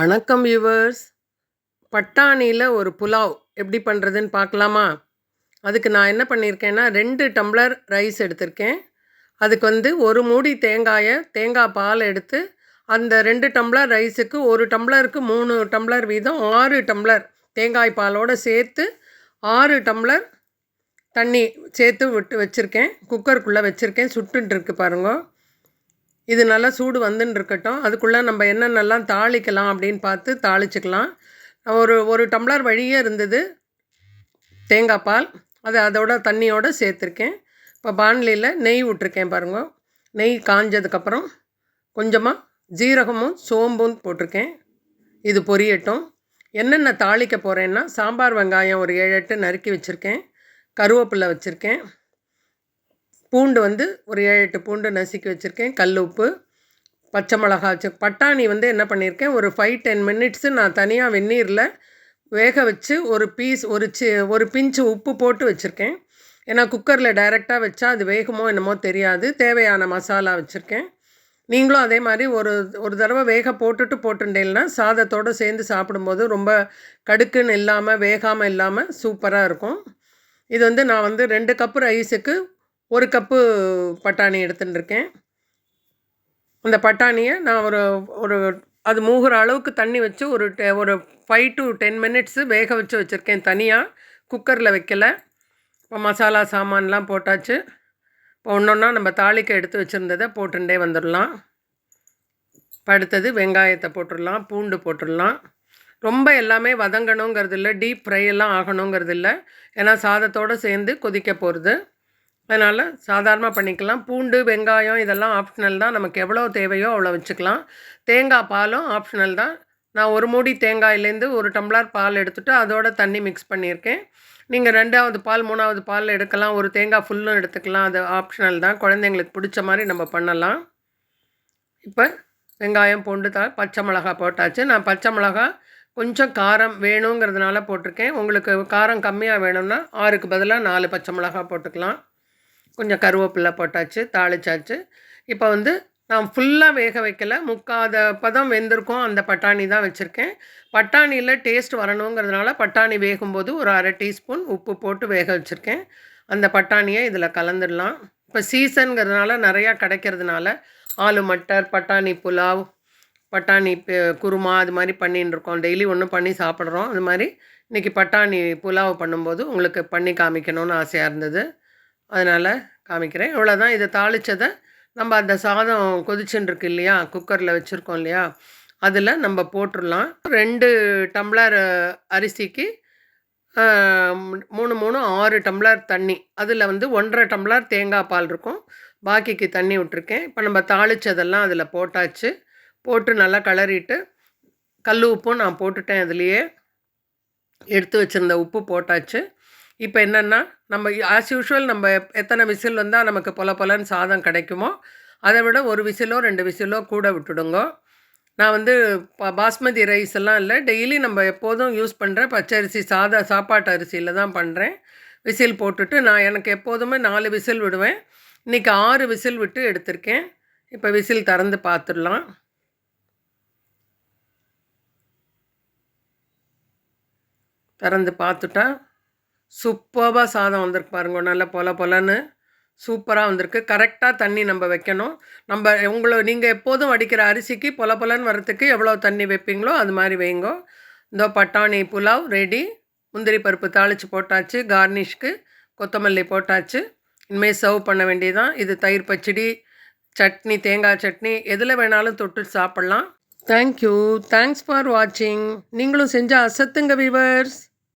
வணக்கம் வியூவர்ஸ். பட்டாணியில் ஒரு புலாவ் எப்படி பண்ணுறதுன்னு பார்க்கலாமா? அதுக்கு நான் என்ன பண்ணியிருக்கேன்னா 2 டம்ளர் ரைஸ் எடுத்திருக்கேன். அதுக்கு வந்து 1 மூடி தேங்காய் பால் எடுத்து அந்த 2 டம்ளர் ரைஸுக்கு 1 டம்ளருக்கு 3 டம்ளர் வீதம் 6 டம்ளர் தேங்காய் பாலோடு சேர்த்து 6 டம்ளர் தண்ணி சேர்த்து விட்டு வச்சுருக்கேன். குக்கருக்குள்ளே வச்சுருக்கேன். சுட்டுருக்கு பாருங்க. இது நல்லா சூடு வந்துன்னு இருக்கட்டும். அதுக்குள்ளே நம்ம என்னென்னலாம் தாளிக்கலாம் அப்படின்னு பார்த்து தாளிச்சுக்கலாம். ஒரு டம்ளர் வழியே இருந்தது தேங்காய் பால். அதோட தண்ணியோடு சேர்த்துருக்கேன். இப்போ பாண்லியில் நெய் விட்ருக்கேன் பாருங்க. நெய் காஞ்சதுக்கப்புறம் கொஞ்சமாக ஜீரகமும் சோம்பும் போட்டிருக்கேன். இது பொரியட்டும். என்னென்ன தாளிக்க போகிறேன்னா சாம்பார் வெங்காயம் ஒரு 7 8 நறுக்கி வச்சுருக்கேன். கருவேப்பிலை வச்சுருக்கேன். பூண்டு வந்து ஒரு 7 8 பூண்டு நசுக்கி வச்சுருக்கேன். கல் உப்பு, பச்சை மிளகா பட்டாணி வந்து என்ன பண்ணியிருக்கேன், ஒரு 5 10 மினிட்ஸு நான் தனியாக வெந்நீரில் வேக வச்சு ஒரு பிஞ்சு உப்பு போட்டு வச்சுருக்கேன். ஏன்னா குக்கரில் டைரெக்டாக வச்சா அது வேகுமோ என்னமோ தெரியாது. தேவையான மசாலா வச்சுருக்கேன். நீங்களும் அதே மாதிரி ஒரு தடவை வேக போட்டுட்டேன்னா சாதத்தோடு சேர்ந்து சாப்பிடும்போது ரொம்ப கடுக்குன்னு இல்லாமல் வேகாமல் இல்லாமல் சூப்பராக இருக்கும். இது வந்து நான் வந்து 2 கப்பு ரைஸுக்கு 1 கப்பு பட்டாணி எடுத்துட்டுருக்கேன். அந்த பட்டாணியை நான் ஒரு அது மூகிற அளவுக்கு தண்ணி வச்சு ஒரு 5 to 10 மினிட்ஸு வேக வச்சு வச்சுருக்கேன். தனியாக குக்கரில் வைக்கல. இப்போ மசாலா சாமான்லாம் போட்டாச்சு. இப்போ ஒன்றா நம்ம தாளிக்க எடுத்து வச்சுருந்ததை போட்டுட்டே வந்துடலாம். இப்போ அடுத்தது வெங்காயத்தை போட்டுடலாம், பூண்டு போட்டுடலாம். ரொம்ப எல்லாமே வதங்கணுங்கிறது இல்லை, டீப் ஃப்ரை எல்லாம் ஆகணுங்கிறது இல்லை. ஏன்னா சாதத்தோடு சேர்ந்து கொதிக்க போகிறது. அதனால் சாதாரணமாக பண்ணிக்கலாம். பூண்டு வெங்காயம் இதெல்லாம் ஆப்ஷனல் தான். நமக்கு எவ்வளோ தேவையோ அவ்வளோ வச்சுக்கலாம். தேங்காய் பாலும் ஆப்ஷனல் தான். நான் 1 மூடி தேங்காயிலேருந்து 1 டம்ளர் பால் எடுத்துகிட்டு அதோட தண்ணி மிக்ஸ் பண்ணியிருக்கேன். நீங்கள் 2வது பால் 3வது பால் எடுக்கலாம். ஒரு தேங்காய் ஃபுல்லும் எடுத்துக்கலாம். அது ஆப்ஷனல் தான். குழந்தைங்களுக்கு பிடிச்ச மாதிரி நம்ம பண்ணலாம். இப்போ வெங்காயம் பூண்டு பச்சை மிளகா போட்டாச்சு. நான் பச்சை மிளகா கொஞ்சம் காரம் வேணுங்கிறதுனால போட்டிருக்கேன். உங்களுக்கு காரம் கம்மியாக வேணும்னா 6க்கு பதிலாக 4 பச்சை மிளகா போட்டுக்கலாம். கொஞ்சம் கருவேப்பிலை போட்டாச்சு, தாளிச்சாச்சு. இப்போ வந்து நான் ஃபுல்லாக வேக வைக்கல, முக்காத பதம் வெந்திருக்கும் அந்த பட்டாணி தான் வச்சுருக்கேன். பட்டாணியில் டேஸ்ட் வரணுங்கிறதுனால பட்டாணி வேகும்போது ஒரு 1/2 டீஸ்பூன் உப்பு போட்டு வேக வச்சுருக்கேன். அந்த பட்டாணியை இதில் கலந்துடலாம். இப்போ சீசனுங்கிறதுனால நிறையா கிடைக்கிறதுனால ஆலு மட்டர், பட்டாணி புலாவ், பட்டாணி குருமா அது மாதிரி பண்ணின்னு இருக்கோம். டெய்லி ஒன்று பண்ணி சாப்பிட்றோம். அது மாதிரி இன்றைக்கி பட்டாணி புலாவ் பண்ணும்போது உங்களுக்கு பண்ணி காமிக்கணும்னு ஆசையாக இருந்தது. அதனால் காமிக்கிறேன். இவ்வளோதான். இதை தாளித்ததை நம்ம அந்த சாதம் கொதிச்சுருக்கு இல்லையா, குக்கரில் வச்சுருக்கோம் இல்லையா, அதில் நம்ம போட்டுடலாம். 2 டம்ளர் அரிசிக்கு 3 6 டம்ளர் தண்ணி. அதில் வந்து 1.5 டம்ளர் தேங்காய் பால் இருக்கும். பாக்கிக்கு தண்ணி விட்டுருக்கேன். இப்போ நம்ம தாளித்ததெல்லாம் அதில் போட்டாச்சு. போட்டு நல்லா கிளறிட்டு கல் உப்பும் நான் போட்டுட்டேன். அதுலேயே எடுத்து வச்சுருந்த உப்பு போட்டாச்சு. இப்போ என்னென்னா நம்ம ஆஸ் யூஷுவல் நம்ம எத்தனை விசில் வந்தால் நமக்கு பொலன்னு சாதம் கிடைக்குமோ அதை விட 1 விசிலோ 2 விசிலோ கூட விட்டுடுங்க. நான் வந்து பாஸ்மதி ரைஸ் எல்லாம் இல்லை, டெய்லி நம்ம எப்போதும் யூஸ் பண்ணுற பச்சரிசி சாப்பாட்டு அரிசியில் தான் பண்ணுறேன். விசில் போட்டுட்டு நான் எனக்கு எப்போதுமே 4 விசில் விடுவேன். இன்றைக்கி 6 விசில் விட்டு எடுத்திருக்கேன். இப்போ விசில் திறந்து பார்த்துடலாம். திறந்து பார்த்துட்டா சூப்பராக சாதம் வந்திருக்கு பாருங்க. நல்லா பொலன்னு சூப்பராக வந்திருக்கு. கரெக்டாக தண்ணி நம்ம வைக்கணும். நீங்கள் எப்போதும் வடிக்கிற அரிசிக்கு பொலன்னு வரத்துக்கு எவ்வளோ தண்ணி வைப்பீங்களோ அது மாதிரி வைங்கோ. இந்த பட்டாணி புலாவ் ரெடி. முந்திரி பருப்பு தாளித்து போட்டாச்சு. கார்னிஷ்க்கு கொத்தமல்லி போட்டாச்சு. இனிமேல் சர்வ் பண்ண வேண்டியதான். இது தயிர் பச்சடி, சட்னி, தேங்காய் சட்னி எதில் வேணாலும் தொட்டு சாப்பிட்லாம். தேங்க்யூ. தேங்க்ஸ் ஃபார் வாட்சிங். நீங்களும் செஞ்சால் அசத்துங்க வியூவர்ஸ்.